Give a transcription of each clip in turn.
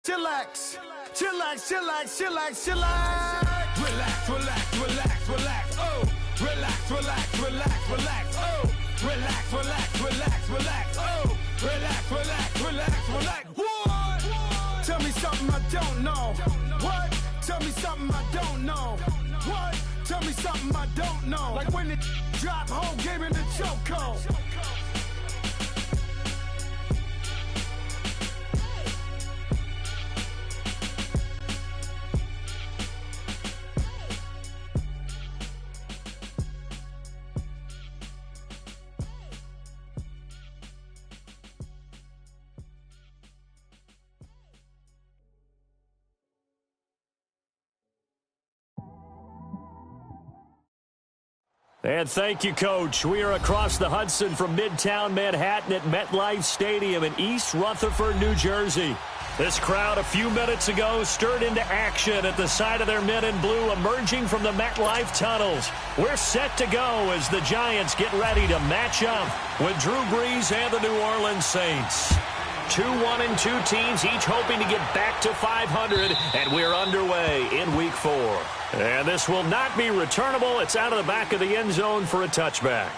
Chillax, chillax, chillax, chillax, chillax. Relax, relax, relax, relax. Oh, relax, relax, relax, relax. Oh, relax, relax, relax, relax. Oh, relax, relax, relax, relax. What? Tell me something I don't know. What? Tell me something I don't know. What? Tell me something I don't know. Like when it drop, whole game in the chokehold. And thank you, Coach. We are across the Hudson from Midtown Manhattan at MetLife Stadium in East Rutherford, New Jersey. This crowd a few minutes ago stirred into action at the side of their men in blue emerging from the MetLife tunnels. We're set to go as the Giants get ready to match up with Drew Brees and the New Orleans Saints. 2-1-2 teams, each hoping to get back to 500, and we're underway in Week 4. And this will not be returnable. It's out of the back of the end zone for a touchback.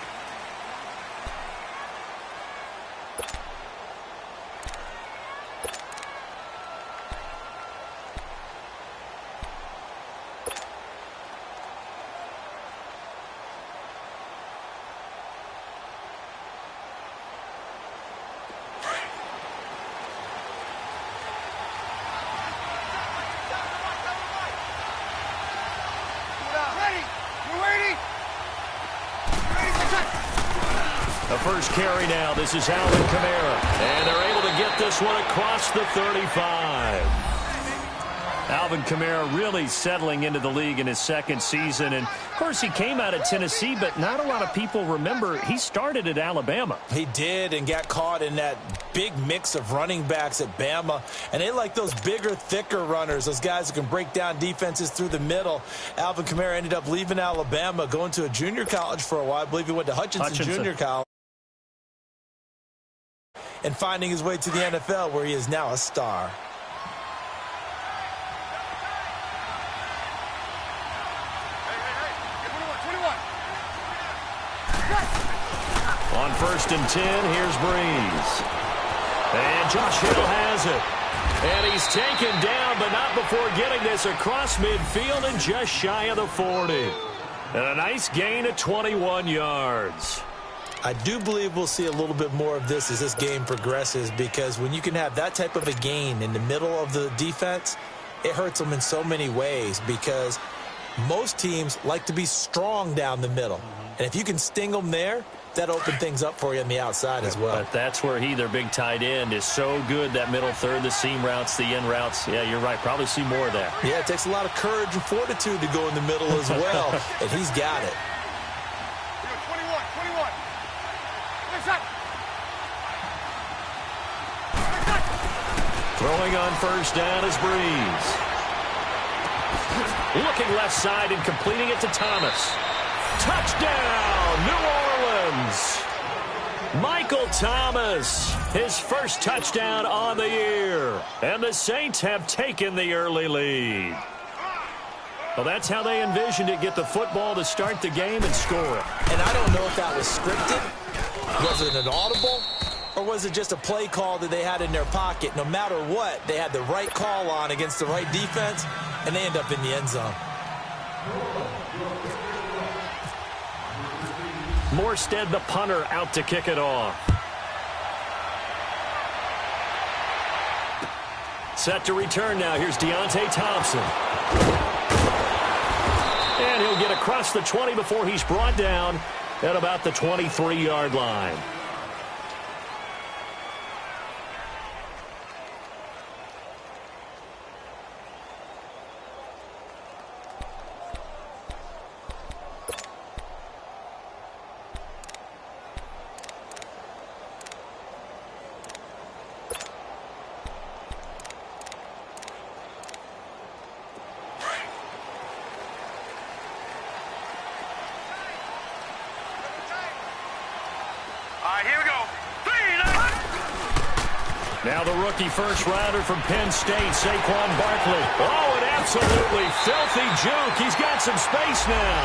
The first carry now. This is Alvin Kamara. And they're able to get this one across the 35. Alvin Kamara really settling into the league in his second season. And, of course, he came out of Tennessee, but not a lot of people remember he started at Alabama. He did, and got caught in that big mix of running backs at Bama. And they like those bigger, thicker runners, those guys who can break down defenses through the middle. Alvin Kamara ended up leaving Alabama, going to a junior college for a while. I believe he went to Hutchinson. Junior College. And finding his way to the NFL, where he is now a star. On 1st and 10, here's Brees. And Josh Hill has it. And he's taken down, but not before getting this across midfield and just shy of the 40. And a nice gain of 21 yards. I do believe we'll see a little bit more of this as this game progresses, because when you can have that type of a gain in the middle of the defense, it hurts them in so many ways, because most teams like to be strong down the middle. And if you can sting them there, that opens things up for you on the outside as well. But that's where their big tight end, is so good, that middle third, the seam routes, the in routes. Yeah, you're right. Probably see more of that. Yeah, it takes a lot of courage and fortitude to go in the middle as well, and he's got it. Throwing on 1st down is Brees. Looking left side and completing it to Thomas. Touchdown, New Orleans. Michael Thomas, his first touchdown on the year. And the Saints have taken the early lead. Well, that's how they envisioned it, get the football to start the game and score it. And I don't know if that was scripted. Was it an audible? Or was it just a play call that they had in their pocket? No matter what, they had the right call on against the right defense, and they end up in the end zone. Morstead, the punter, out to kick it off. Set to return now. Here's Deontay Thompson. And he'll get across the 20 before he's brought down at about the 23-yard line. Now the rookie first-rounder from Penn State, Saquon Barkley. Oh, an absolutely filthy juke. He's got some space now.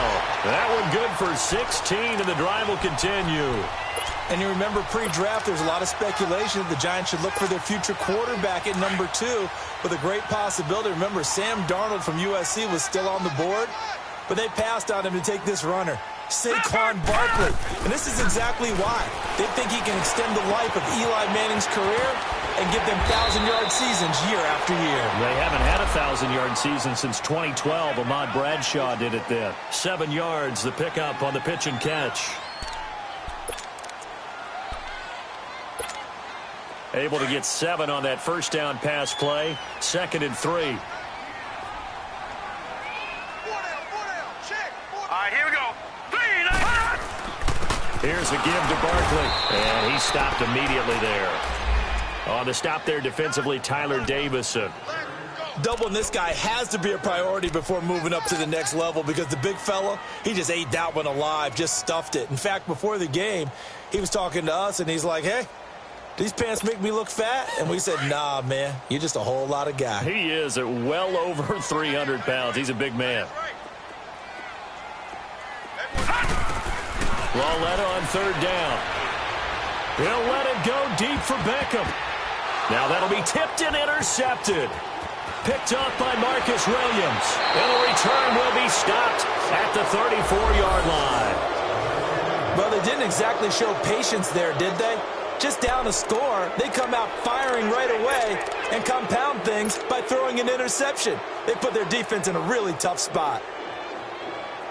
That one good for 16, and the drive will continue. And you remember pre-draft, there's a lot of speculation that the Giants should look for their future quarterback at number 2 with a great possibility. Remember, Sam Darnold from USC was still on the board, but they passed on him to take this runner, Saquon Barkley. And this is exactly why. They think he can extend the life of Eli Manning's career and give them 1,000-yard seasons year after year. They haven't had a 1,000-yard season since 2012. Ahmad Bradshaw did it then. 7 yards, the pickup on the pitch and catch. Able to get 7 on that first down pass play. 2nd and 3. All right, here we go. Here's a give to Barkley. And he stopped immediately there. On the stop there defensively, Tyler Davison. Doubling this guy has to be a priority before moving up to the next level because the big fella, he just ate that one alive, just stuffed it. In fact, before the game, he was talking to us, and he's like, hey, these pants make me look fat? And we said, nah, man, you're just a whole lot of guy. He is at well over 300 pounds. He's a big man. Lauletta on 3rd down. He'll let it go deep for Beckham. Now that'll be tipped and intercepted. Picked up by Marcus Williams. And the return will be stopped at the 34-yard line. Well, they didn't exactly show patience there, did they? Just down a score, they come out firing right away and compound things by throwing an interception. They put their defense in a really tough spot.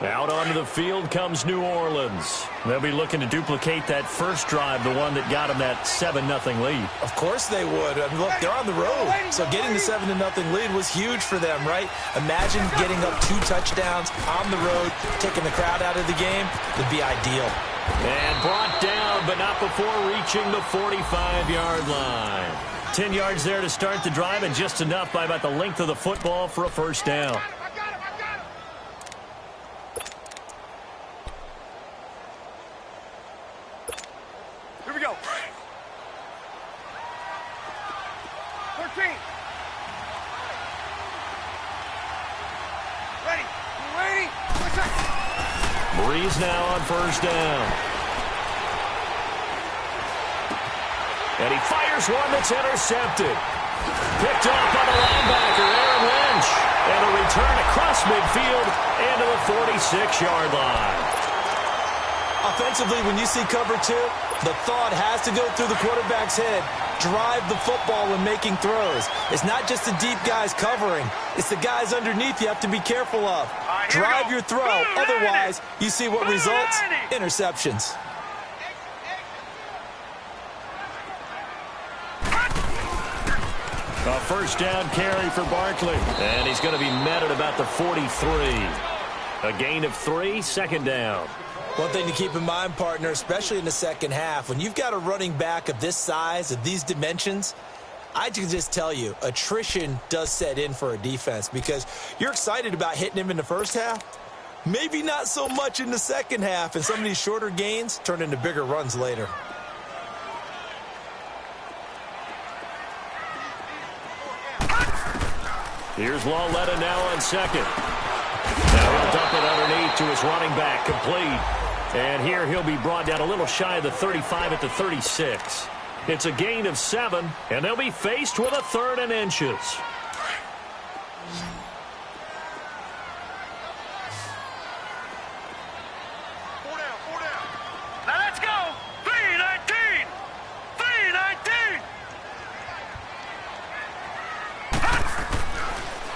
Out onto the field comes New Orleans. They'll be looking to duplicate that first drive, the one that got them that 7-0 lead. Of course they would. I mean, look, they're on the road. So getting the 7-0 lead was huge for them, right? Imagine getting up 2 touchdowns on the road, taking the crowd out of the game. It'd be ideal. And brought down, but not before reaching the 45-yard line. 10 yards there to start the drive, and just enough by about the length of the football for a first down. Here we go. 13. Ready. Ready. Breeze now on first down. And he fires one that's intercepted. Picked off by the linebacker, Aaron Lynch. And a return across midfield into the 46-yard line. Offensively, when you see cover 2, the thought has to go through the quarterback's head. Drive the football when making throws. It's not just the deep guys covering. It's the guys underneath you have to be careful of. Drive your throw. Otherwise, you see what results? Interceptions. A first down carry for Barkley. And he's going to be met at about the 43. A gain of 3, 2nd down. One thing to keep in mind, partner, especially in the second half, when you've got a running back of this size, of these dimensions, I can just tell you, attrition does set in for a defense because you're excited about hitting him in the first half. Maybe not so much in the second half, and some of these shorter gains turn into bigger runs later. Here's Lauletta now on 2nd. Now he'll dump it underneath to his running back, complete. And here he'll be brought down a little shy of the 35 at the 36. It's a gain of 7, and they'll be faced with a 3rd and inches. Four down. Now let's go. 3-19. 3-19.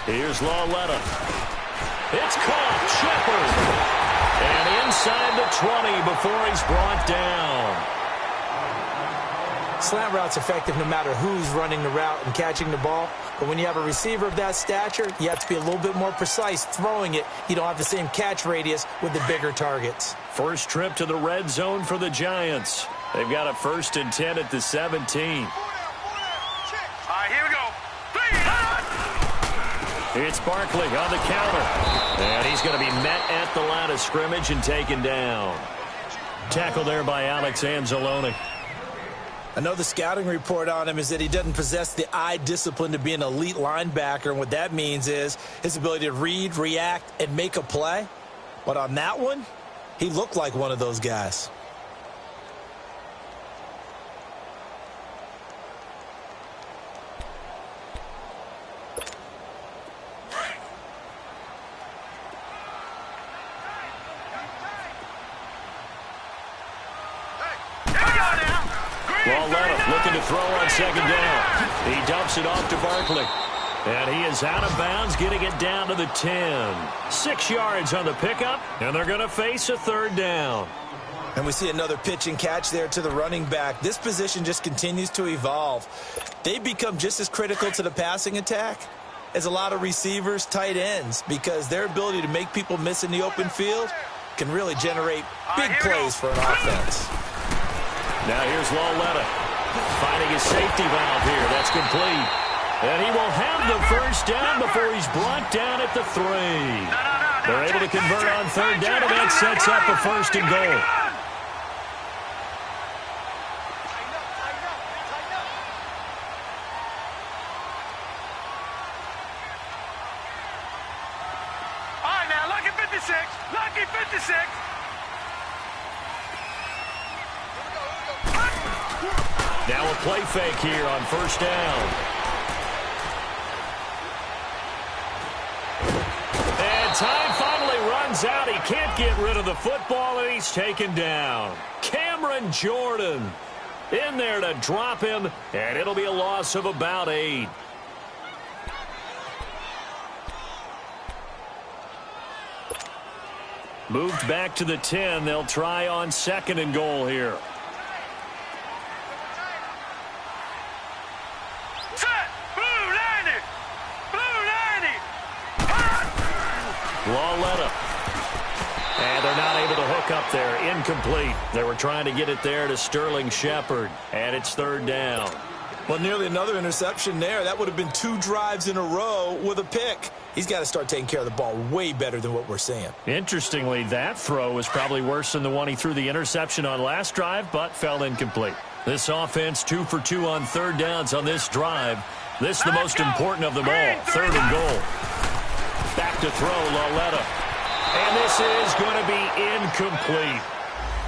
Here's Lauletta. It's caught. Shepard. And inside the 20 before he's brought down. Slant route's effective no matter who's running the route and catching the ball. But when you have a receiver of that stature, you have to be a little bit more precise throwing it. You don't have the same catch radius with the bigger targets. First trip to the red zone for the Giants. They've got a 1st and 10 at the 17. All right, here we go. It's Barkley on the counter. And he's going to be met at the line of scrimmage and taken down. Tackle there by Alex Anzalone. I know the scouting report on him is that he doesn't possess the eye discipline to be an elite linebacker, and what that means is his ability to read, react, and make a play. But on that one, he looked like one of those guys. Looking to throw on second down. He dumps it off to Barkley. And he is out of bounds, getting it down to the 10. 6 yards on the pickup, and they're going to face a third down. And we see another pitch and catch there to the running back. This position just continues to evolve. They become just as critical to the passing attack as a lot of receivers, tight ends, because their ability to make people miss in the open field can really generate big plays for an offense. Now here's Lawletta finding his safety valve here. That's complete. And he will have the first down before he's brought down at the 3. They're able to convert on third down, and that sets up a first and goal. All right, now, lucky 56. Lucky 56. Now a play fake here on first down. And time finally runs out. He can't get rid of the football, and he's taken down. Cameron Jordan in there to drop him, and it'll be a loss of about 8. Moved back to the 10. They'll try on second and goal here. Lawletta. And they're not able to hook up there. Incomplete. They were trying to get it there to Sterling Shepard. And it's third down. Well, nearly another interception there. That would have been 2 drives in a row with a pick. He's got to start taking care of the ball way better than what we're seeing. Interestingly, that throw was probably worse than the one he threw the interception on last drive, but fell incomplete. This offense 2 for 2 on third downs on this drive. This is the most important of them all. Third and goal. Back to throw, Lawletta. And this is going to be incomplete.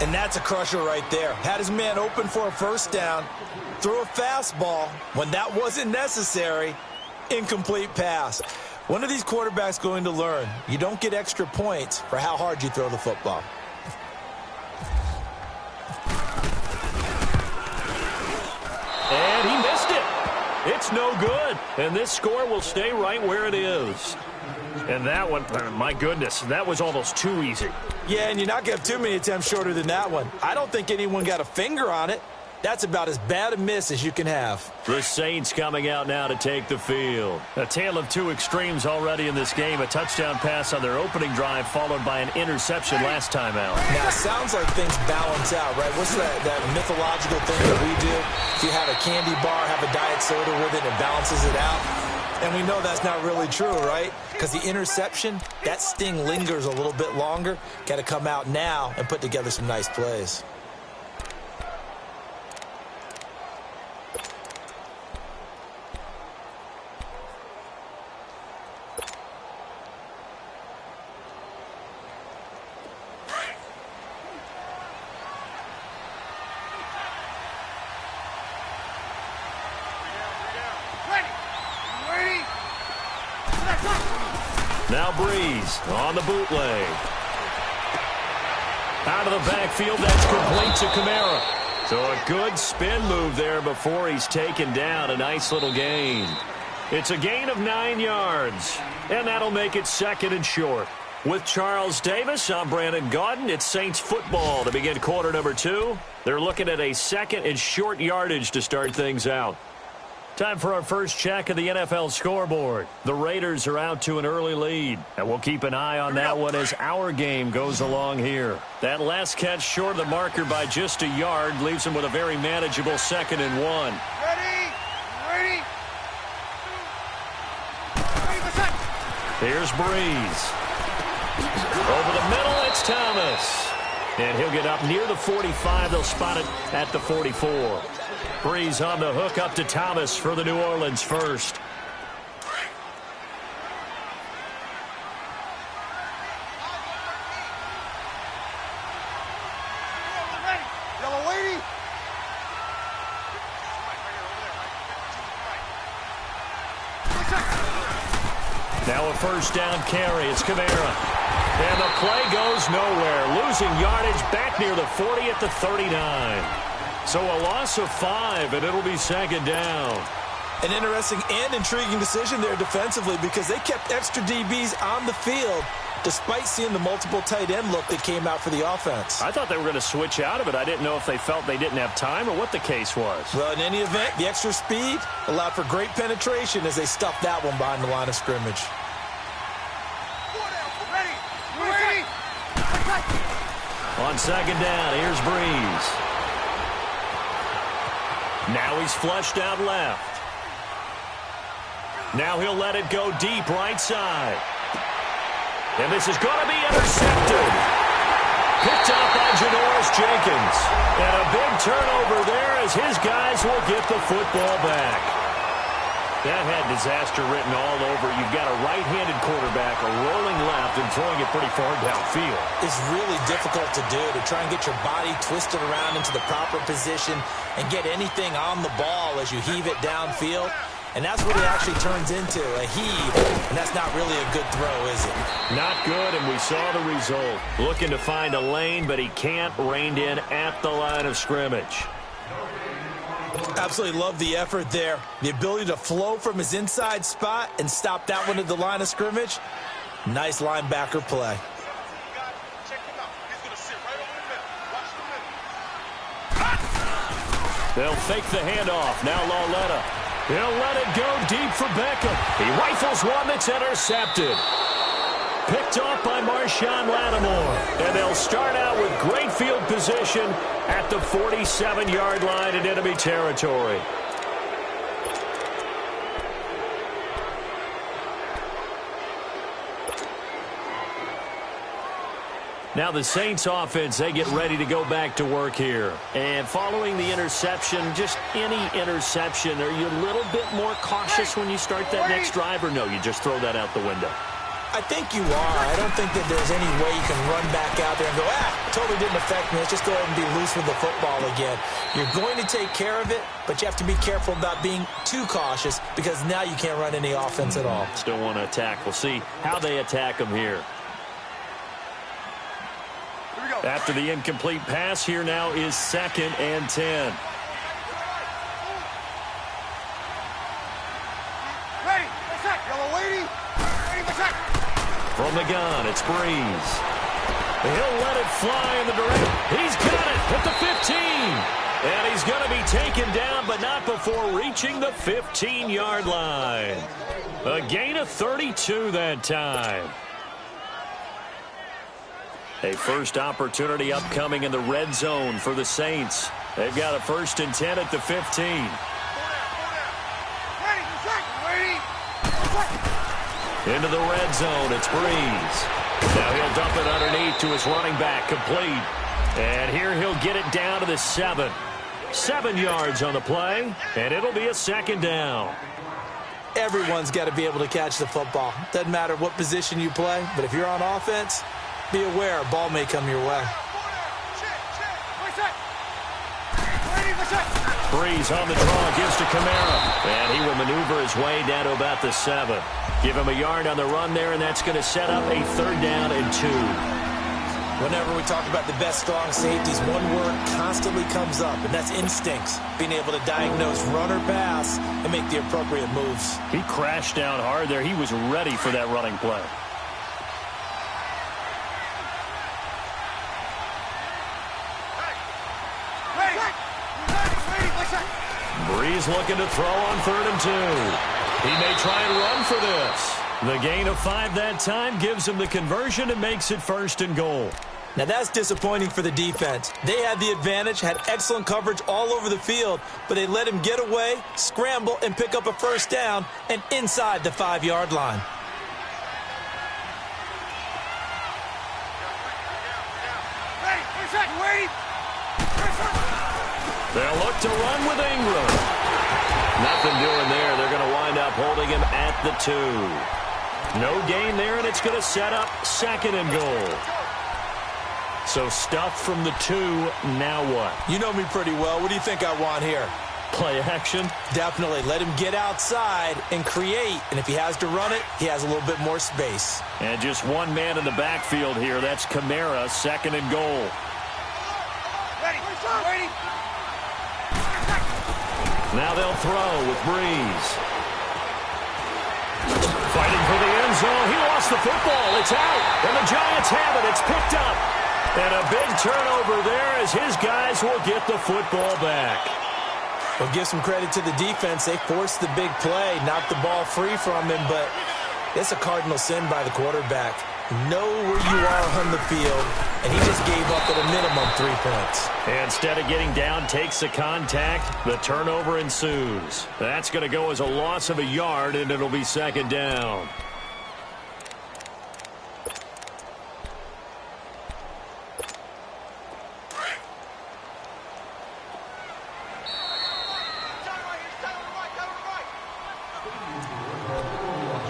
And that's a crusher right there. Had his man open for a first down, threw a fastball when that wasn't necessary, incomplete pass. One of these quarterbacks going to learn, you don't get extra points for how hard you throw the football. And he missed it. It's no good. And this score will stay right where it is. And that one, my goodness, that was almost too easy. Yeah, and you're not going to have too many attempts shorter than that one. I don't think anyone got a finger on it. That's about as bad a miss as you can have. The Saints coming out now to take the field. A tale of 2 extremes already in this game. A touchdown pass on their opening drive followed by an interception last time out. Now, it sounds like things balance out, right? What's that mythological thing that we do? If you have a candy bar, have a diet soda with it, and it balances it out. And we know that's not really true, right? Because the interception, that sting lingers a little bit longer. Got to come out now and put together some nice plays. Now Breeze on the bootleg. Out of the backfield, that's complete to Kamara. So a good spin move there before he's taken down. A nice little gain. It's a gain of 9 yards, and that'll make it second and short. With Charles Davis, I'm Brandon Gaudin. It's Saints football to begin quarter number 2. They're looking at a second and short yardage to start things out. Time for our first check of the NFL scoreboard. The Raiders are out to an early lead, and we'll keep an eye on that one as our game goes along here. That last catch short of the marker by just a yard leaves them with a very manageable 2nd and 1. Ready? Here's Breeze. Over the middle, it's Thomas. And he'll get up near the 45. They'll spot it at the 44. Breeze on the hook up to Thomas for the New Orleans first. Now a first down carry. It's Kamara. And the play goes nowhere. Losing yardage back near the 40 at the 39. So a loss of 5, and it'll be second down. An interesting and intriguing decision there defensively because they kept extra DBs on the field despite seeing the multiple tight end look that came out for the offense. I thought they were going to switch out of it. I didn't know if they felt they didn't have time or what the case was. Well, in any event, the extra speed allowed for great penetration as they stuffed that one behind the line of scrimmage. On second down, here's Breeze. Now he's flushed out left. Now he'll let it go deep right side. And this is going to be intercepted. Picked up by Janoris Jenkins. And a big turnover there as his guys will get the football back. That had disaster written all over. You've got a right-handed quarterback, a rolling left, and throwing it pretty far downfield. It's really difficult to do, to try and get your body twisted around into the proper position and get anything on the ball as you heave it downfield. And that's what it actually turns into, a heave. And that's not really a good throw, is it? Not good, and we saw the result. Looking to find a lane, but he can't, reined in at the line of scrimmage. Absolutely love the effort there. The ability to flow from his inside spot and stop that one at the line of scrimmage. Nice linebacker play. They'll fake the handoff. Now Lauletta. He'll let it go deep for Beckham. He rifles one that's intercepted. Picked off by Marshawn Lattimore. And they'll start out with great field position at the 47-yard line in enemy territory. Now the Saints offense, they get ready to go back to work here. And following the interception, just any interception, are you a little bit more cautious when you start that next drive, or no, you just throw that out the window? I think you are. I don't think that there's any way you can run back out there and go, totally didn't affect me. Let's just go ahead and be loose with the football again. You're going to take care of it, but you have to be careful about being too cautious because now you can't run any offense at all. Still want to attack. We'll see how they attack them here. After the incomplete pass, here now is 2nd and 10. From the gun, it's Breeze. He'll let it fly in the direction. He's got it at the 15. And he's going to be taken down, but not before reaching the 15-yard line. A gain of 32 that time. A first opportunity upcoming in the red zone for the Saints. They've got a 1st and 10 at the 15. Into the red zone, it's Breeze. Now he'll dump it underneath to his running back, complete. And here he'll get it down to the 7. 7 yards on the play, and it'll be a 2nd down. Everyone's got to be able to catch the football. Doesn't matter what position you play, but if you're on offense, be aware a ball may come your way. Breeze on the draw, gives to Kamara. And he will maneuver his way down to about the 7. Give him a yard on the run there, and that's going to set up a 3rd down and 2. Whenever we talk about the best strong safeties, one word constantly comes up, and that's instincts. Being able to diagnose run or pass and make the appropriate moves. He crashed down hard there. He was ready for that running play. Breeze looking to throw on 3rd and 2. He may try and run for this. The gain of 5 that time gives him the conversion and makes it 1st and goal. Now that's disappointing for the defense. They had the advantage, had excellent coverage all over the field, but they let him get away, scramble, and pick up a 1st down and inside the 5-yard line. They'll look to run with Ingram. Nothing doing there. They're going to wind up holding him at the 2. No gain there, and it's going to set up 2nd and goal. So stuff from the 2. Now what? You know me pretty well. What do you think I want here? Play action? Definitely. Let him get outside and create. And if he has to run it, he has a little bit more space. And just one man in the backfield here. That's Kamara, 2nd and goal. Ready. Now they'll throw with Breeze. Fighting for the end zone. He lost the football. It's out. And the Giants have it. It's picked up. And a big turnover there as his guys will get the football back. Well, give some credit to the defense. They forced the big play, knocked the ball free from him, but it's a cardinal sin by the quarterback. Know where you are on the field, and he just gave up at a minimum 3 points. And instead of getting down, takes the contact. The turnover ensues. That's going to go as a loss of a yard, and it'll be 2nd down.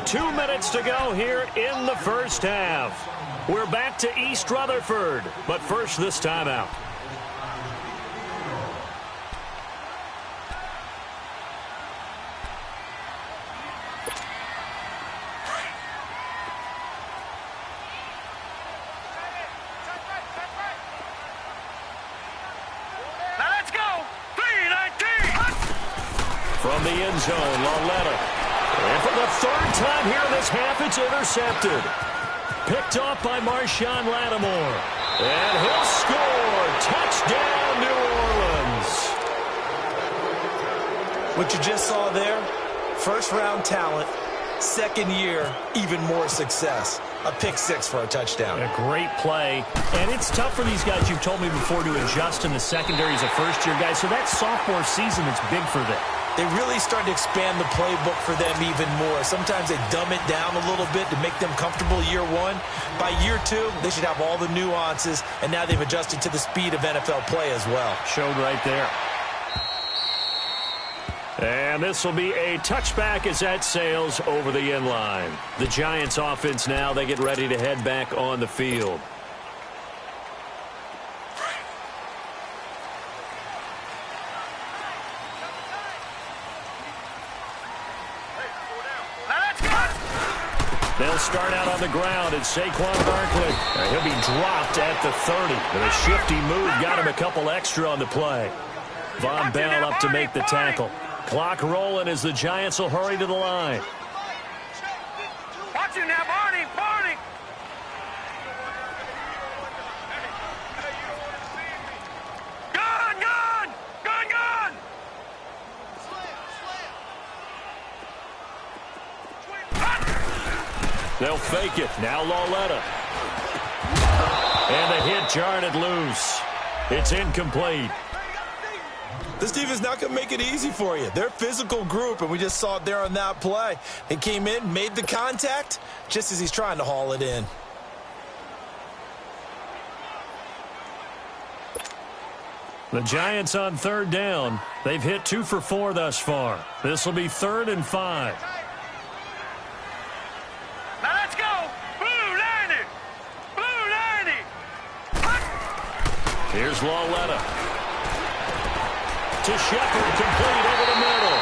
Two minutes to go here in the first half. We're back to East Rutherford, but first this timeout. Now let's go. 3-19. From the end zone, Lauletta. And for the 3rd time here in this half, it's intercepted. Picked off by Marshawn Lattimore. And he'll score. Touchdown, New Orleans. What you just saw there, first-round talent, 2nd year, even more success. A pick 6 for a touchdown. A great play. And it's tough for these guys, you've told me before, to adjust in the secondary as a first-year guy. So that sophomore season is big for them. They really started to expand the playbook for them even more. Sometimes they dumb it down a little bit to make them comfortable year 1. By year 2, they should have all the nuances, and now they've adjusted to the speed of NFL play as well. Showed right there. And this will be a touchback as that sails over the end line. The Giants offense now, they get ready to head back on the field. They'll start out on the ground. It's Saquon Barkley. He'll be dropped at the 30. But a shifty move got him a couple extra on the play. Von Bell up to make the tackle. Clock rolling as the Giants will hurry to the line. Watch you now, Barney. Gun. They'll fake it. Now Lauletta. And the hit jarred it loose. It's incomplete. This team is not going to make it easy for you. They're a physical group, and we just saw it there on that play. He came in, made the contact, just as he's trying to haul it in. The Giants on 3rd down. They've hit 2 for 4 thus far. This will be 3rd and 5. Now let's go. Blue 90. Here's Lauletta. To Shepard, complete over the middle.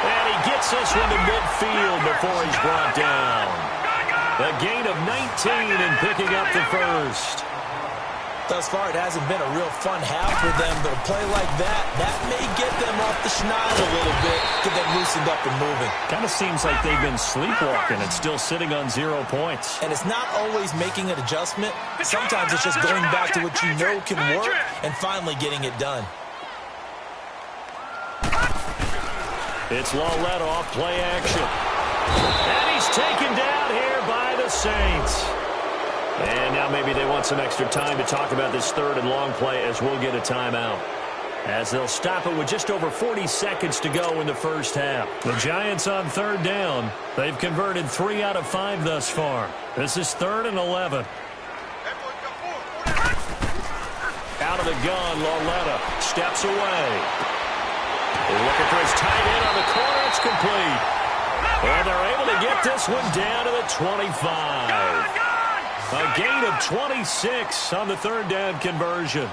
And he gets this one to midfield before he's brought down. A gain of 19 and picking up the first. Thus far, it hasn't been a real fun half for them, but a play like that may get them off the schneid a little bit, get them loosened up and moving. Kind of seems like they've been sleepwalking and still sitting on 0 points. And it's not always making an adjustment. Sometimes it's just going back to what you know can work and finally getting it done. It's Lauletta off play action. And he's taken down here by the Saints. And now maybe they want some extra time to talk about this 3rd and long play as we'll get a timeout. As they'll stop it with just over 40 seconds to go in the first half. The Giants on 3rd down. They've converted 3 out of 5 thus far. This is 3rd and 11. Out of the gun. Lauletta steps away. They're looking for his tight end on the corner. It's complete. And they're able to get this one down to the 25. A gain of 26 on the third down conversion.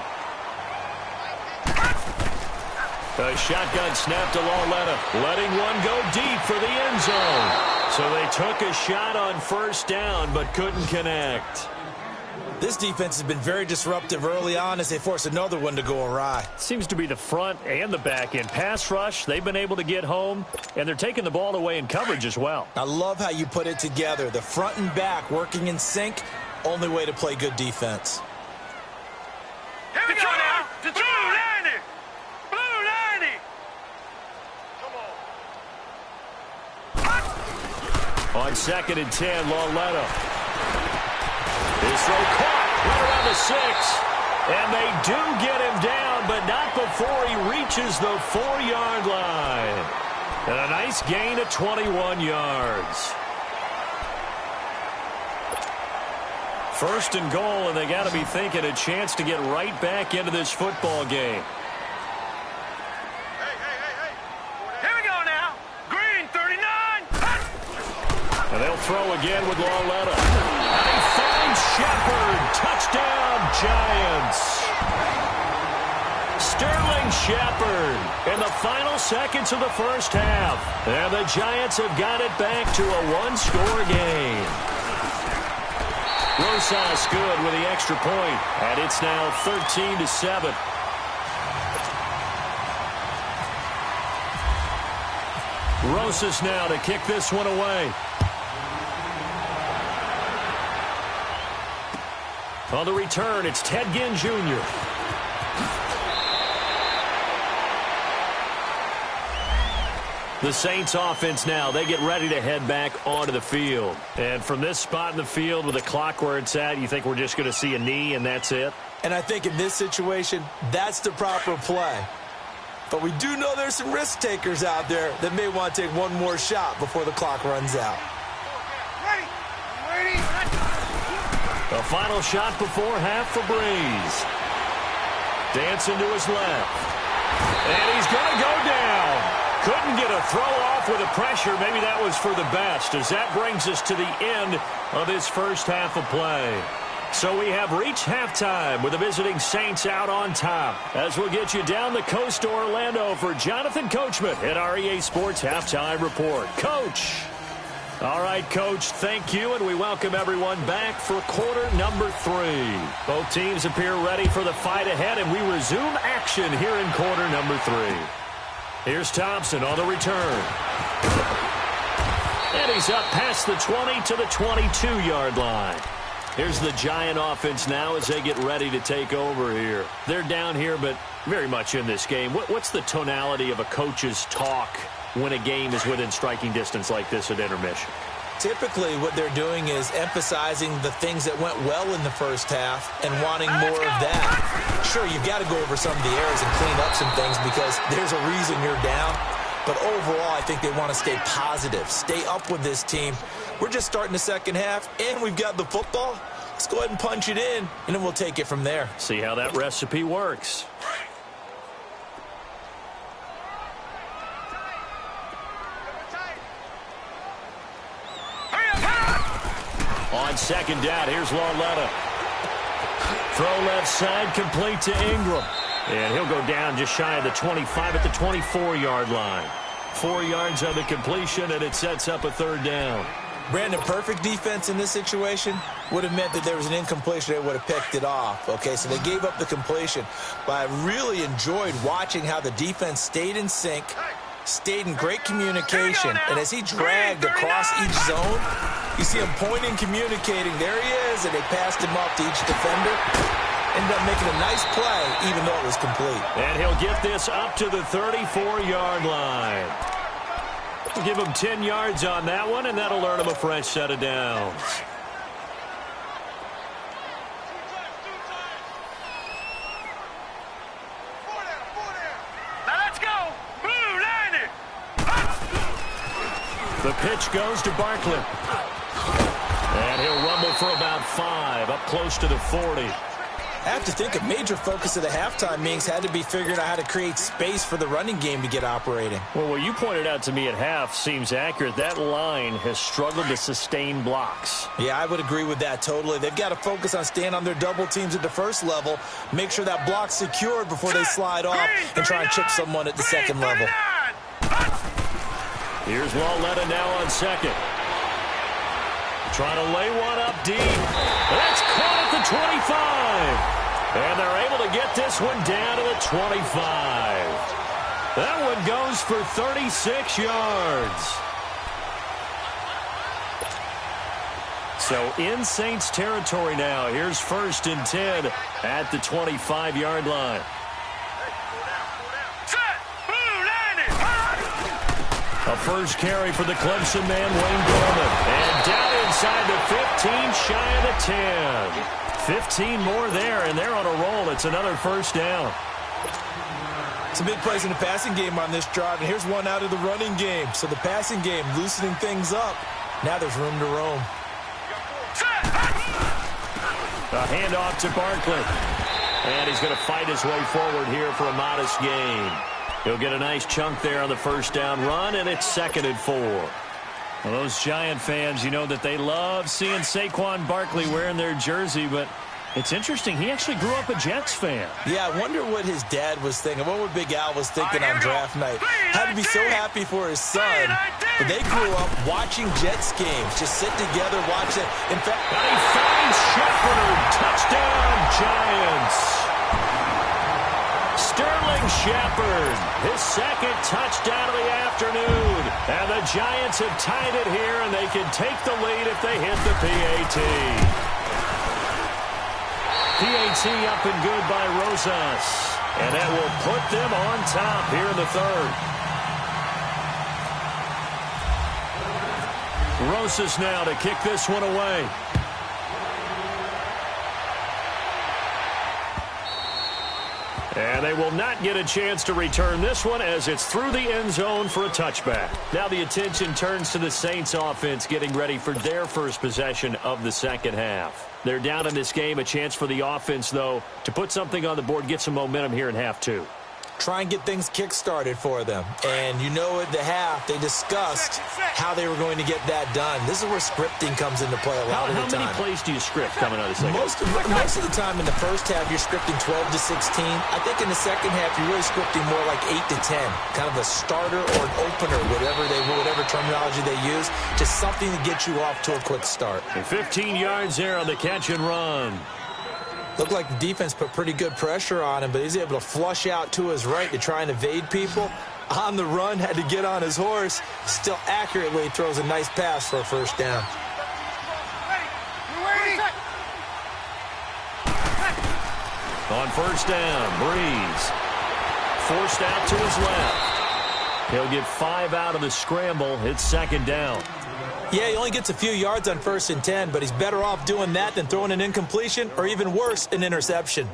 A shotgun snap to Lauletta, letting one go deep for the end zone. So they took a shot on first down but couldn't connect. This defense has been very disruptive early on as they force another one to go awry. Seems to be the front and the back end. Pass rush, they've been able to get home, and they're taking the ball away in coverage as well. I love how you put it together. The front and back working in sync, only way to play good defense. Here we go now. To Blue 90. Blue 90. Come on. On 2nd and 10, Lauletta. His throw caught right around the 6. And they do get him down, but not before he reaches the 4-yard line. And a nice gain of 21 yards. First and goal, and they got to be thinking a chance to get right back into this football game. Here we go now. Green 39. And they'll throw again with Lauletta. And he finds Shepard. Touchdown, Giants. Sterling Shepard in the final seconds of the first half. And the Giants have got it back to a one-score game. Rosas good with the extra point, and it's now 13-7. Rosas now to kick this one away. On the return, it's Ted Ginn Jr. The Saints offense now, they get ready to head back onto the field. And from this spot in the field with the clock where it's at, you think we're just going to see a knee and that's it? And I think in this situation, that's the proper play. But we do know there's some risk takers out there that may want to take one more shot before the clock runs out. Ready. Ready. The final shot before half for Breeze. Dancing to his left. And he's going to go down. Couldn't get a throw off with the pressure. Maybe that was for the best, as that brings us to the end of this first half of play. So we have reached halftime with the visiting Saints out on top. As we'll get you down the coast to Orlando for Jonathan Coachman at our EA Sports Halftime Report. Coach. All right, Coach, thank you, and we welcome everyone back for quarter number 3. Both teams appear ready for the fight ahead, and we resume action here in quarter number 3. Here's Thompson on the return. And he's up past the 20 to the 22-yard line. Here's the Giant offense now as they get ready to take over here. They're down here, but very much in this game. What's the tonality of a coach's talk when a game is within striking distance like this at intermission? Typically, what they're doing is emphasizing the things that went well in the first half and wanting more of that. Sure, you've got to go over some of the errors and clean up some things because there's a reason you're down. But overall, I think they want to stay positive, stay up with this team. We're just starting the second half, and we've got the football. Let's go ahead and punch it in, and then we'll take it from there. See how that recipe works. On second down, here's Lauletta. Throw left side, complete to Ingram. And he'll go down just shy of the 25 at the 24-yard line. 4 yards on the completion, and it sets up a third down. Brandon, perfect defense in this situation would have meant that there was an incompletion. They would have picked it off. Okay, so they gave up the completion. But I really enjoyed watching how the defense stayed in sync, stayed in great communication. And as he dragged across each zone, you see him pointing, communicating. There he is, and they passed him up to each defender. Ended up making a nice play, even though it was complete. And he'll get this up to the 34-yard line. We'll give him 10 yards on that one, and that'll earn him a fresh set of downs. Now let's go. Blue 90. The pitch goes to Barkley. And he'll rumble for about 5, up close to the 40. I have to think a major focus of the halftime meetings had to be figuring out how to create space for the running game to get operating. Well, what you pointed out to me at half seems accurate. That line has struggled to sustain blocks. Yeah, I would agree with that totally. They've got to focus on staying on their double teams at the first level, make sure that block's secured before they slide off and try and chip someone at the second level. Here's Walletta now on second. Trying to lay one up deep. That's caught at the 25. And they're able to get this one down to the 25. That one goes for 36 yards. So in Saints territory now. Here's 1st and 10 at the 25-yard line. A first carry for the Clemson man, Wayne Gallman. And down inside the 15, shy of the 10. 15 more there, and they're on a roll. It's another first down. Some big plays in the passing game on this drive, and here's one out of the running game. So the passing game loosening things up. Now there's room to roam. A handoff to Barkley. And he's going to fight his way forward here for a modest gain. He'll get a nice chunk there on the first down run, and it's 2nd and 4. Well, those Giant fans, you know that they love seeing Saquon Barkley wearing their jersey, but it's interesting. He actually grew up a Jets fan. Yeah, I wonder what his dad was thinking. What Big Al was thinking on draft night. Had to be so happy for his son. But they grew up watching Jets games. Just sit together, watch it. In fact, and he finds Shepard. Touchdown, Giants. Sterling Shepard, his 2nd touchdown of the afternoon. And the Giants have tied it here, and they can take the lead if they hit the PAT. PAT up and good by Rosas. And that will put them on top here in the 3rd. Rosas now to kick this one away. And they will not get a chance to return this one as it's through the end zone for a touchback. Now the attention turns to the Saints offense getting ready for their first possession of the second half. They're down in this game. A chance for the offense, though, to put something on the board, get some momentum here in half 2. Try and get things kick-started for them. And you know at the half, they discussed how they were going to get that done. This is where scripting comes into play a lot of the time. How many plays do you script coming out of the second half? Most of the time in the first half, you're scripting 12 to 16. I think in the second half, you're really scripting more like 8 to 10. Kind of a starter or an opener, whatever terminology they use. Just something to get you off to a quick start. And 15 yards there on the catch and run. Looked like the defense put pretty good pressure on him, but he's able to flush out to his right to try and evade people. On the run, had to get on his horse. Still accurately throws a nice pass for a first down. On first down, Breeze. Forced out to his left. He'll get 5 out of the scramble. It's 2nd down. Yeah, he only gets a few yards on 1st and 10, but he's better off doing that than throwing an incompletion or even worse, an interception.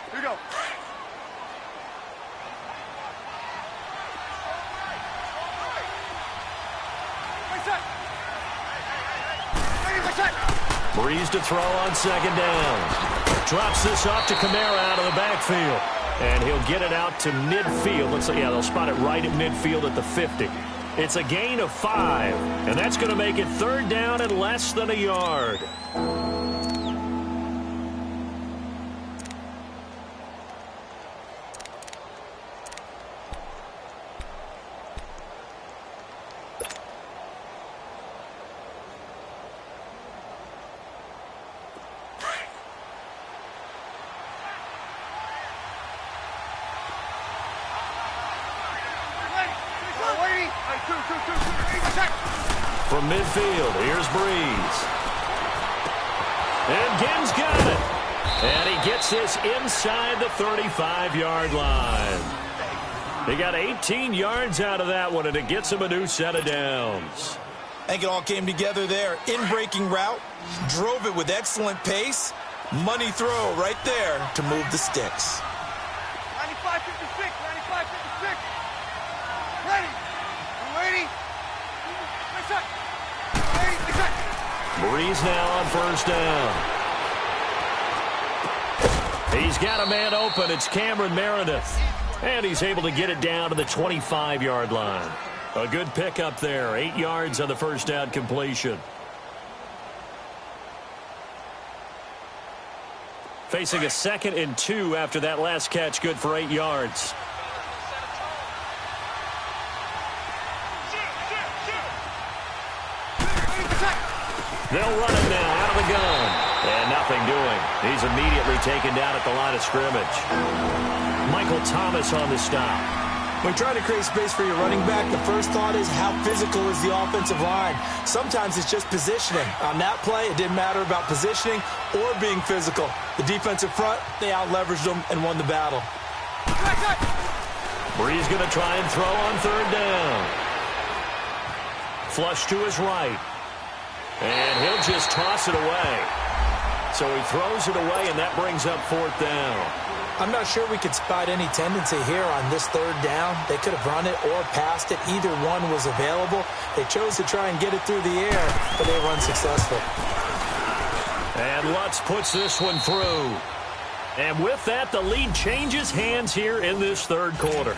Here we go. Breeze to throw on 2nd down. Drops this off to Kamara out of the backfield. And he'll get it out to midfield. Looks like, yeah, they'll spot it right at midfield at the 50. It's a gain of 5, and that's going to make it 3rd down and less than a yard. From midfield, here's Breeze. And Gibbs got it. And he gets this inside the 35-yard line. He got 18 yards out of that one, and it gets him a new set of downs. I think it all came together there. In-breaking route, drove it with excellent pace. Money throw right there to move the sticks. 95-56, 95-56. Ready. I'm ready. Ready. Breeze now on first down. He's got a man open. It's Cameron Meredith. And he's able to get it down to the 25-yard line. A good pickup there. 8 yards on the first down completion. Facing a 2nd and 2 after that last catch. Good for 8 yards. They'll run it now out of the gun. And nothing doing. He's immediately taken down at the line of scrimmage. Michael Thomas on the stop. When trying to create space for your running back, the first thought is how physical is the offensive line. Sometimes it's just positioning. On that play, it didn't matter about positioning or being physical. The defensive front, they out-leveraged them and won the battle. Bree's going to try and throw on third down. Flush to his right. And he'll just toss it away. So he throws it away, and that brings up fourth down. I'm not sure we could spot any tendency here on this third down. They could have run it or passed it. Either one was available. They chose to try and get it through the air, but they were unsuccessful. And Lutz puts this one through. And with that, the lead changes hands here in this third quarter.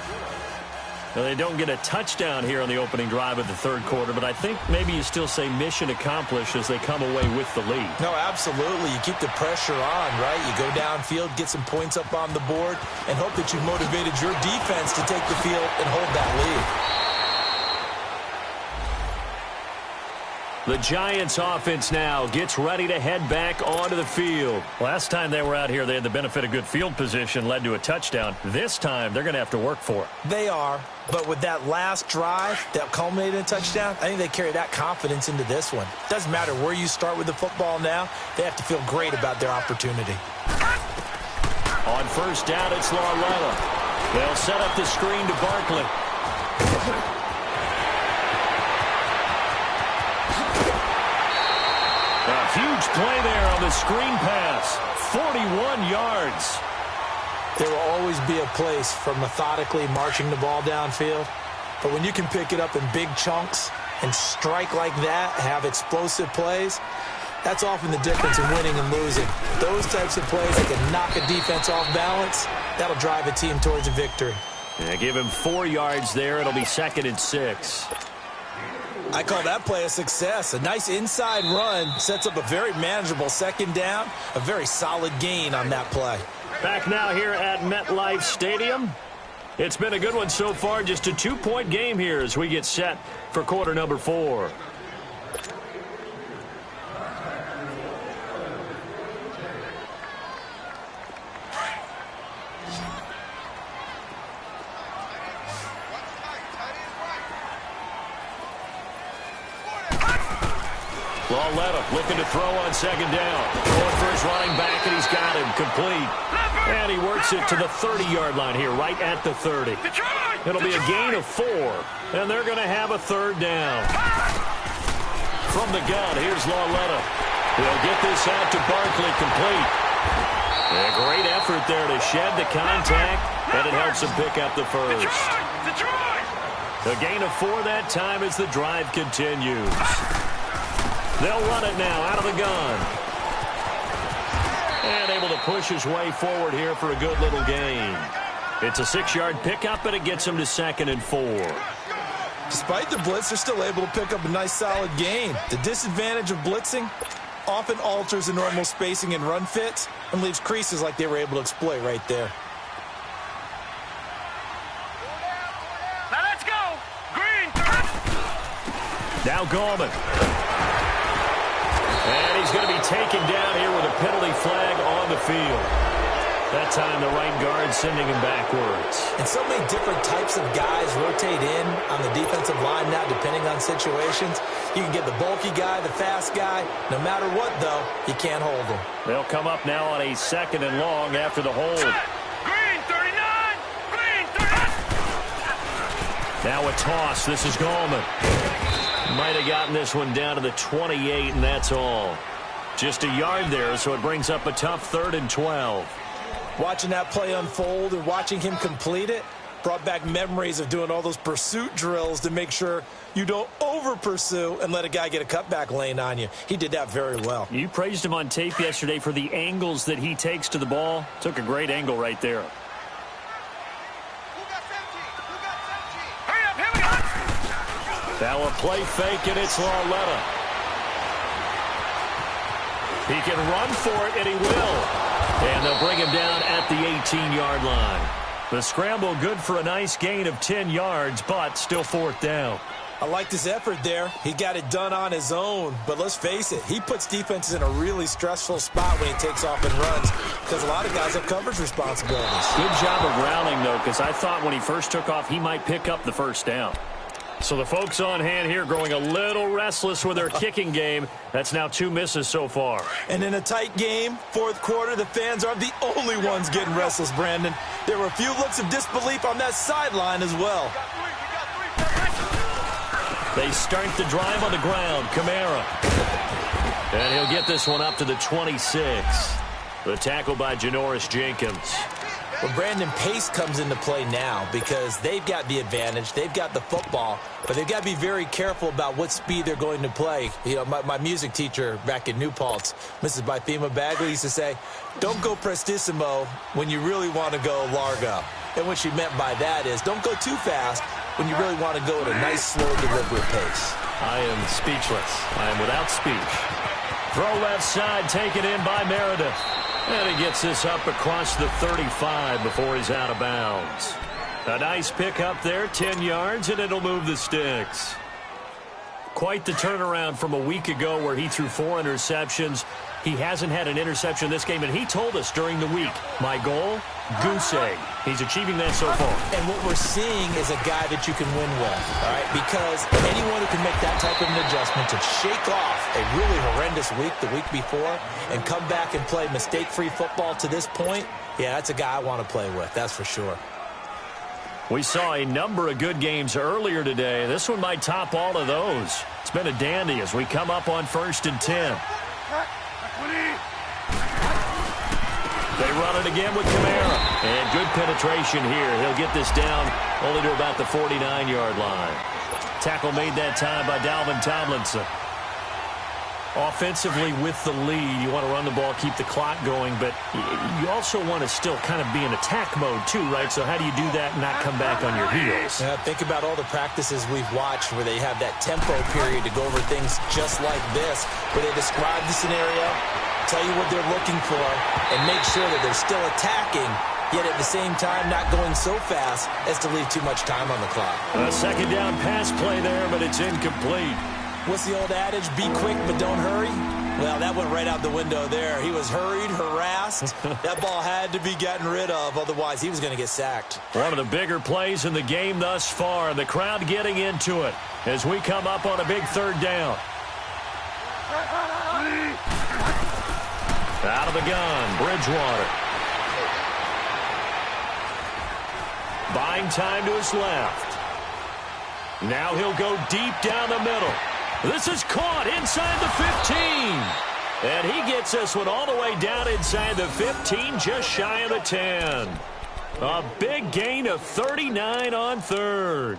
Now, they don't get a touchdown here on the opening drive of the third quarter, but I think maybe you still say mission accomplished as they come away with the lead. No, absolutely. You keep the pressure on, right? You go downfield, get some points up on the board, and hope that you motivated your defense to take the field and hold that lead. The Giants offense now gets ready to head back onto the field. Last time they were out here, they had the benefit of good field position, led to a touchdown. This time, they're going to have to work for it. They are, but with that last drive that culminated in a touchdown, I think they carry that confidence into this one. Doesn't matter where you start with the football now, they have to feel great about their opportunity. On first down, it's Laurella. They'll set up the screen to Barkley. A huge play there on the screen pass. 41 yards. There will always be a place for methodically marching the ball downfield. But when you can pick it up in big chunks and strike like that, have explosive plays, that's often the difference in winning and losing. Those types of plays that can knock a defense off balance, that'll drive a team towards a victory. Yeah, give him 4 yards there. It'll be 2nd and 6. I call that play a success. A nice inside run sets up a very manageable second down, a very solid gain on that play. Back now here at MetLife Stadium. It's been a good one so far. Just a 2-point game here as we get set for quarter number 4. Lauletta looking to throw on second down. Going for his running back, and he's got him complete. And he works it to the 30-yard line here, right at the 30. It'll be a gain of 4, and they're going to have a third down. From the gun, here's Lauletta. He'll get this out to Barkley, complete. A great effort there to shed the contact, and it helps him pick up the first. A gain of 4 that time as the drive continues. They'll run it now out of the gun. And able to push his way forward here for a good little gain. It's a 6-yard pickup, and it gets him to 2nd and 4. Despite the blitz, they're still able to pick up a nice solid gain. The disadvantage of blitzing often alters the normal spacing and run fits and leaves creases like they were able to exploit right there. Now let's go. Green. Now Gorman. And he's going to be taken down here with a penalty flag on the field. That time the right guard sending him backwards. And so many different types of guys rotate in on the defensive line now depending on situations. You can get the bulky guy, the fast guy. No matter what, though, you can't hold him. They'll come up now on a 2nd and long after the hold. Green 39. Green 39. Now a toss. This is Gorman. Might have gotten this one down to the 28, and that's all. Just a yard there, so it brings up a tough 3rd and 12. Watching that play unfold and watching him complete it, Brought back memories of doing all those pursuit drills to make sure you don't over-pursue and let a guy get a cutback lane on you. He did that very well. You praised him on tape yesterday for the angles that he takes to the ball. Took a great angle right there. Now a play fake, and it's Lauletta. He can run for it, and he will. And they'll bring him down at the 18-yard line. The scramble good for a nice gain of 10 yards, but still fourth down. I liked his effort there. He got it done on his own. But let's face it, he puts defenses in a really stressful spot when he takes off and runs because a lot of guys have coverage responsibilities. Good job of rallying, though, because I thought when he first took off, he might pick up the first down. So the folks on hand here growing a little restless with their kicking game. That's now 2 misses so far. And in a tight game, fourth quarter, the fans aren't the only ones getting restless, Brandon. There were a few looks of disbelief on that sideline as well. They start the drive on the ground. Kamara. And he'll get this one up to the 26. The tackle by Janoris Jenkins. Well, Brandon, pace comes into play now because they've got the advantage. They've got the football, but they've got to be very careful about what speed they're going to play. You know, my music teacher back in New Paltz, Mrs. Bythema Bagley, used to say, don't go prestissimo when you really want to go largo. And what she meant by that is don't go too fast when you really want to go at a nice, slow, deliberate pace. I am speechless. I am without speech. Throw left side, taken in by Meredith. And he gets this up across the 35 before he's out of bounds. A nice pick up there, 10 yards, and it'll move the sticks. Quite the turnaround from a week ago where he threw 4 interceptions. He hasn't had an interception this game, and he told us during the week, my goal, goose egg. He's achieving that so far. And what we're seeing is a guy that you can win with, all right? Because anyone who can make that type of an adjustment to shake off a really horrendous week the week before and come back and play mistake-free football to this point, yeah, that's a guy I want to play with, that's for sure. We saw a number of good games earlier today. This one might top all of those. It's been a dandy as we come up on 1st and 10. They run it again with Kamara. And good penetration here. He'll get this down only to about the 49-yard line. Tackle made that time by Dalvin Tomlinson. Offensively with the lead, you want to run the ball, keep the clock going, but you also want to still kind of be in attack mode too, right? So how do you do that and not come back on your heels? Think about all the practices we've watched where they have that tempo period to go over things just like this, where they describe the scenario, tell you what they're looking for, and make sure that they're still attacking, yet at the same time not going so fast as to leave too much time on the clock. A second down pass play there, but it's incomplete. What's the old adage? Be quick, but don't hurry? Well, that went right out the window there. He was hurried, harassed. That ball had to be gotten rid of, otherwise he was going to get sacked. One of the bigger plays in the game thus far. The crowd getting into it as we come up on a big 3rd down. Out of the gun, Bridgewater. Buying time to his left. Now he'll go deep down the middle. This is caught inside the 15. And he gets this one all the way down inside the 15, just shy of the 10. A big gain of 39 on 3rd.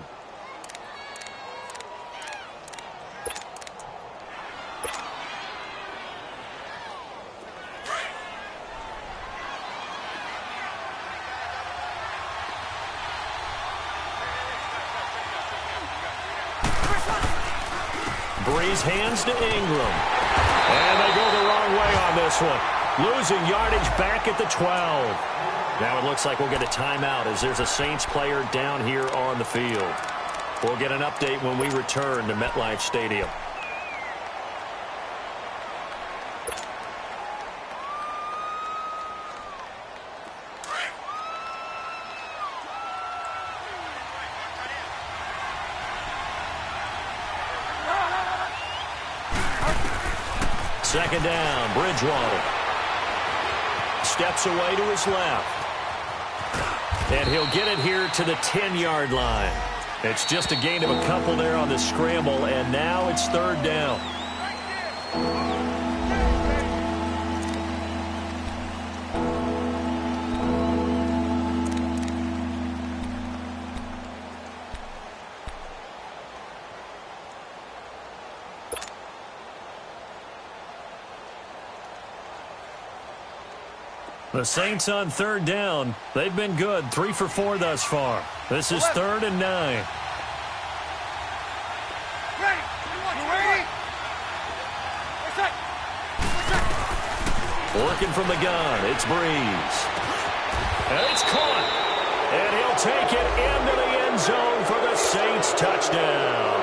Breeze hands to Ingram. And they go the wrong way on this one. Losing yardage back at the 12. Now it looks like we'll get a timeout as there's a Saints player down here on the field. We'll get an update when we return to MetLife Stadium. Second down, Bridgewater. Steps away to his left. And he'll get it here to the 10-yard line. It's just a gain of a couple there on the scramble, and now it's 3rd down. The Saints on third down. They've been good, 3 for 4 thus far. This is 3rd and 9. Working from the gun, it's Breeze. And it's caught. And he'll take it into the end zone for the Saints touchdown.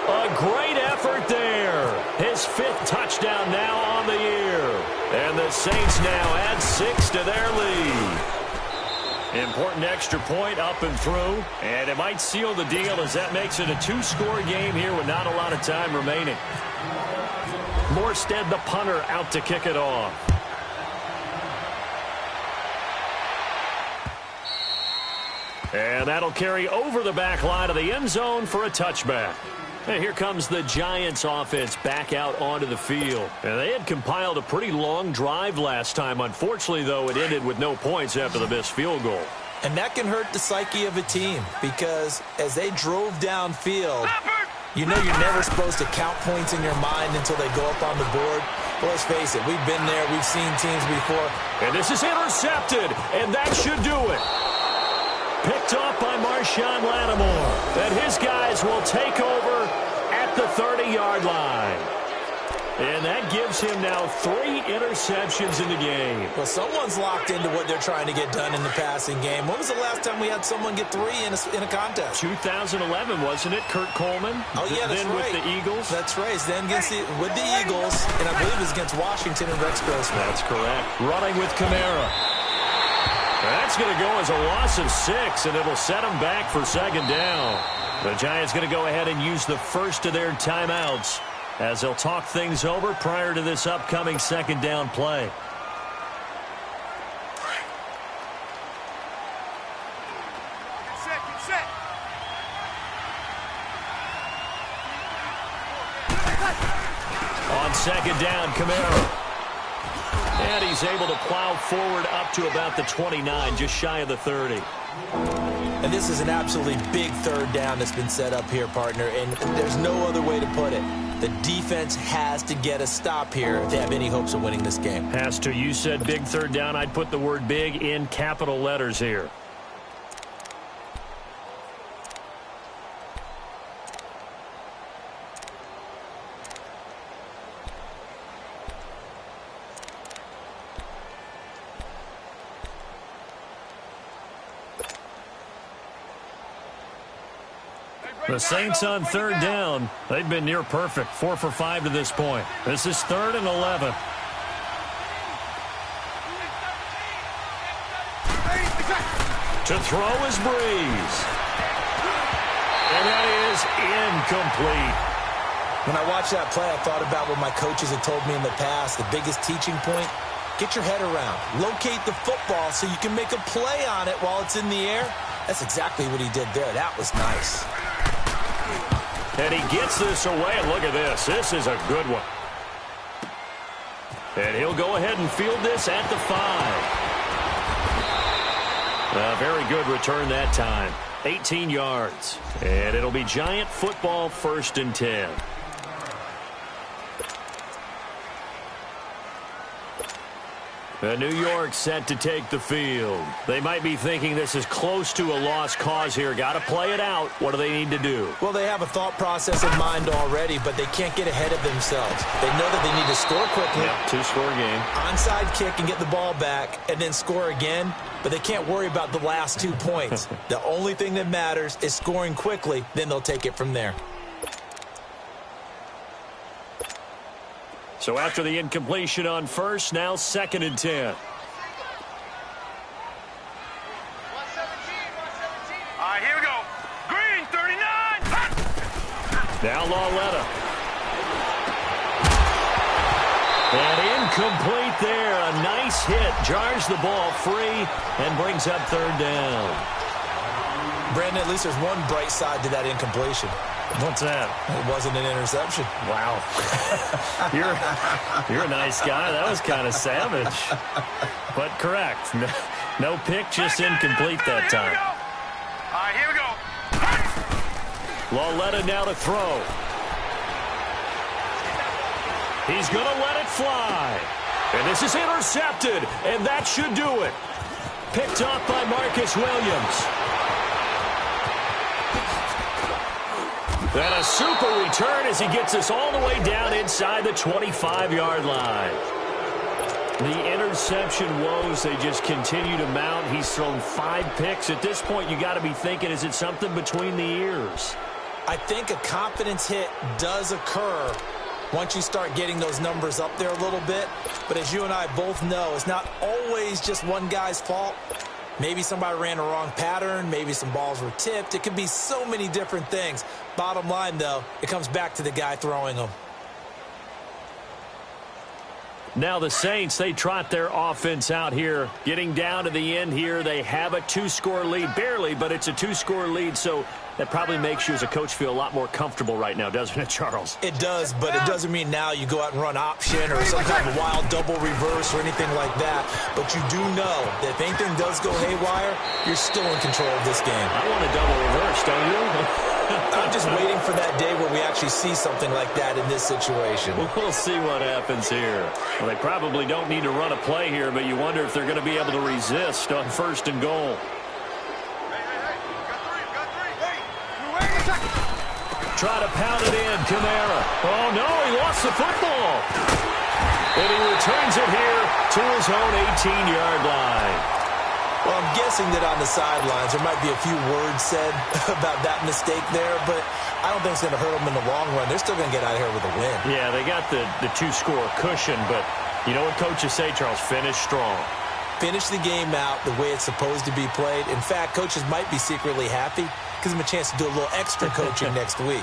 A great effort there. His 5th touchdown now on the year. And the Saints now add 6 to their lead. Important extra point up and through. And it might seal the deal as that makes it a 2-score game here with not a lot of time remaining. Morstead, the punter, out to kick it off. And that'll carry over the back line of the end zone for a touchback. And here comes the Giants offense back out onto the field. And they had compiled a pretty long drive last time. Unfortunately, though, it ended with no points after the missed field goal. And that can hurt the psyche of a team because as they drove downfield, you know you're never supposed to count points in your mind until they go up on the board. But let's face it, we've been there. We've seen teams before. And this is intercepted, and that should do it. Picked off by Marshawn Lattimore. And his guys will take over at the 30-yard line. And that gives him now 3 interceptions in the game. Well, someone's locked into what they're trying to get done in the passing game. When was the last time we had someone get 3 in a contest? 2011, wasn't it? Kurt Coleman? Oh, yeah, that's right. Then with the Eagles? That's right. Then with the Eagles, and I believe it was against Washington and Rex Grossman. That's correct. Running with Kamara. That's going to go as a loss of 6, and it'll set them back for 2nd down. The Giants going to go ahead and use the first of their timeouts as they'll talk things over prior to this upcoming 2nd down play. Get set. On 2nd down, Kamara. And he's able to plow forward up to about the 29, just shy of the 30. And this is an absolutely big 3rd down that's been set up here, partner, and there's no other way to put it. The defense has to get a stop here if they have any hopes of winning this game. Has to. You said big 3rd down. I'd put the word big in capital letters here. The Saints on 3rd down. They've been near perfect. 4 for 5 to this point. This is 3rd and 11. To throw is Breeze. And that is incomplete. When I watched that play, I thought about what my coaches had told me in the past. The biggest teaching point, get your head around. Locate the football so you can make a play on it while it's in the air. That's exactly what he did there. That was nice. And he gets this away, and look at this. This is a good one. And he'll go ahead and field this at the 5. A very good return that time. 18 yards. And it'll be Giant football, 1st and 10. New York set to take the field. They might be thinking this is close to a lost cause here. Got to play it out. What do they need to do? Well, they have a thought process in mind already, but they can't get ahead of themselves. They know that they need to score quickly. Yep, 2-score game. Onside kick and get the ball back and then score again, but they can't worry about the last 2 points. The only thing that matters is scoring quickly, then they'll take it from there. So after the incompletion on 1st, now 2nd and 10. 117. All right, here we go. Green, 39. Now Lauletta. And incomplete there. A nice hit. Jars the ball free and brings up 3rd down. Brandon, at least there's one bright side to that incompletion. What's that? It wasn't an interception. Wow. You're a nice guy. That was kind of savage. But correct. No pick, just incomplete that time. All right, here we go. Lauletta now to throw. He's going to let it fly. And this is intercepted, and that should do it. Picked off by Marcus Williams. And a super return as he gets us all the way down inside the 25-yard line. The interception woes, they just continue to mount. He's thrown 5 picks. At this point, you got to be thinking, is it something between the ears? I think a confidence hit does occur once you start getting those numbers up there a little bit. But as you and I both know, it's not always just one guy's fault. Maybe somebody ran a wrong pattern. Maybe some balls were tipped. It could be so many different things. Bottom line, though, it comes back to the guy throwing them. Now the Saints, they trot their offense out here. Getting down to the end here, they have a 2-score lead. Barely, but it's a 2-score lead, so that probably makes you as a coach feel a lot more comfortable right now, doesn't it, Charles? It does, but it doesn't mean now you go out and run option or some kind of wild double reverse or anything like that. But you do know that if anything does go haywire, you're still in control of this game. I want a double reverse, don't you? I'm just waiting for that day where we actually see something like that in this situation. We'll see what happens here. Well, they probably don't need to run a play here, but you wonder if they're going to be able to resist on 1st and goal. Try to pound it in, Kamara. Oh, no, he lost the football. And he returns it here to his own 18-yard line. Well, I'm guessing that on the sidelines there might be a few words said about that mistake there, but I don't think it's going to hurt them in the long run. They're still going to get out of here with a win. Yeah, they got the 2-score cushion, but you know what coaches say, Charles? Finish strong. Finish the game out the way it's supposed to be played. In fact, coaches might be secretly happy. Gives them a chance to do a little extra coaching next week.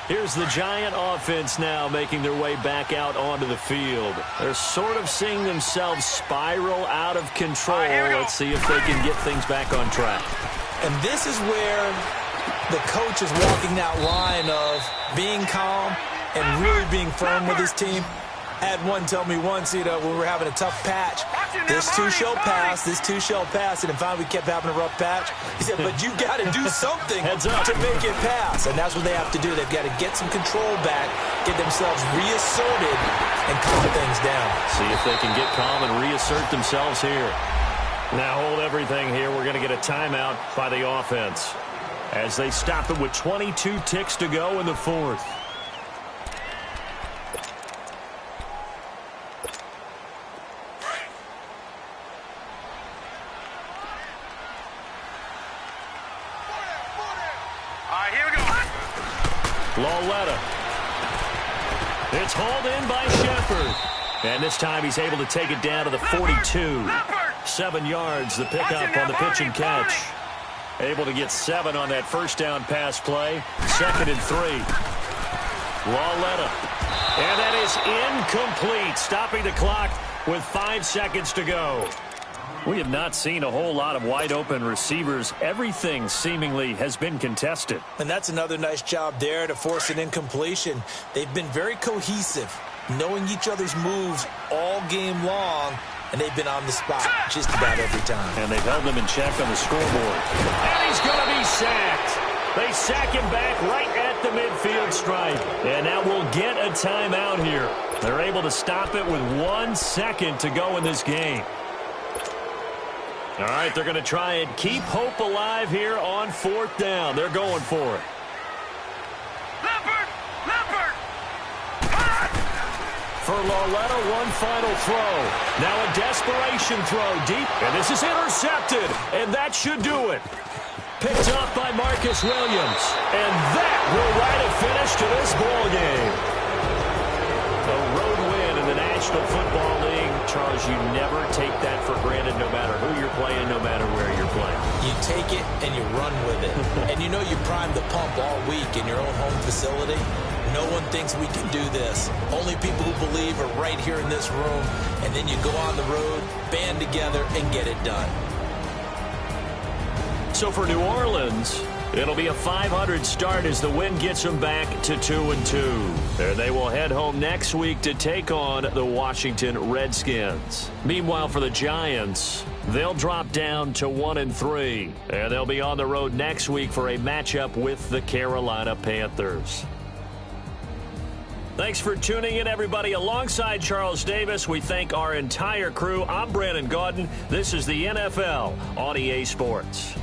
Here's the Giant offense now making their way back out onto the field. They're sort of seeing themselves spiral out of control. Let's see if they can get things back on track. And this is where the coach is walking that line of being calm and really being firm with his team. I had one tell me once, when we were having a tough patch, this too shall pass, this too shall pass, and then finally we kept having a rough patch. He said, but you got to do something to make it pass, and that's what they have to do. They've got to get some control back, get themselves reasserted, and calm things down. See if they can get calm and reassert themselves here. Now hold everything here. We're going to get a timeout by the offense as they stop it with 22 ticks to go in the 4th. Loletta. It's hauled in by Shepard. And this time he's able to take it down to the 42. 7 yards, the pickup on the pitch and catch. Able to get 7 on that first down pass play. 2nd and 3. Loletta. And that is incomplete. Stopping the clock with 5 seconds to go. We have not seen a whole lot of wide-open receivers. Everything seemingly has been contested. And that's another nice job there to force an incompletion. They've been very cohesive, knowing each other's moves all game long, and they've been on the spot just about every time. And they've held them in check on the scoreboard. And he's going to be sacked. They sack him back right at the midfield stripe. And now we'll get a timeout here. They're able to stop it with 1 second to go in this game. All right, they're going to try and keep hope alive here on 4th down. They're going for it. Leopard! For Loletta, one final throw. Now a desperation throw deep. And this is intercepted. And that should do it. Picked up by Marcus Williams. And that will write a finish to this ball game. A road win in the National Football League. Charles, you never take that for granted no matter who you're playing, no matter where you're playing. You take it and you run with it. And you know you primed the pump all week in your own home facility. No one thinks we can do this. Only people who believe are right here in this room. And then you go on the road, band together, and get it done. So for New Orleans, it'll be a 500 start as the win gets them back to 2-2. And they will head home next week to take on the Washington Redskins. Meanwhile, for the Giants, they'll drop down to 1-3. And they'll be on the road next week for a matchup with the Carolina Panthers. Thanks for tuning in, everybody. Alongside Charles Davis, we thank our entire crew. I'm Brandon Gaudin. This is the NFL on EA Sports.